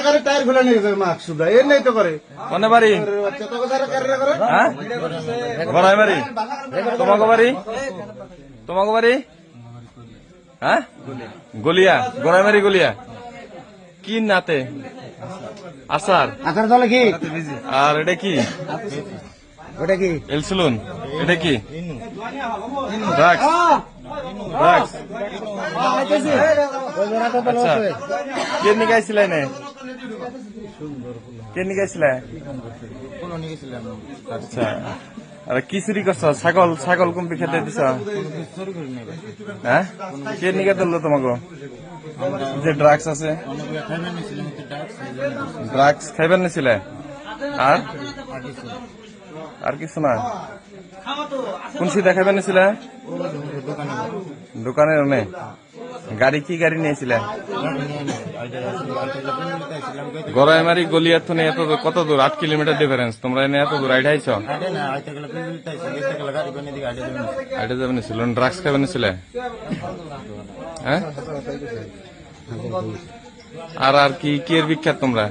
গাড়ি টায়ার খুলে নিয়ে গেছে মাস্ক সুদা এর নেই তো করে কোনে বাড়ি বাচ্চা তোকে যারা কারণে করে হ্যাঁ গড়াই বাড়ি তোমাকে বাড়ি তোমাকে বাড়ি হ্যাঁ গলিয়া গড়াই বাড়ি গলিয়া কি নাতে আসার আসার দলে কি আর এটা কি ওটা কি এলসুলুন এটা কি ড্রাগস ড্রাগস আচ্ছা কে নিগাইছিলে নে কে নিগাইছিলে আচ্ছা আর কি চুরি করছ ছাগল ছাগল কুম্পি খেতে দিছ হ্যাঁ কে নিগা দিল তোমাকে যে ড্রাগস আছে ড্রাগস খাইবার নিছিলে আর আর কিছু না কোন সিধা খাইবার নিছিলে দোকানের অনে গাড়ি কি গাড়ি নিয়েছিলে গড়াইমারি গলিয়ার তো এত কত দূর 8 কিলোমিটার ডিফারেন্স তোমরা এনে এত দূর আইড আইছ আইডা যাবে নিছিল ড্রাগস খাইবার নিছিলে হ্যাঁ আর আর কি কি এর বিখ্যাত তোমরা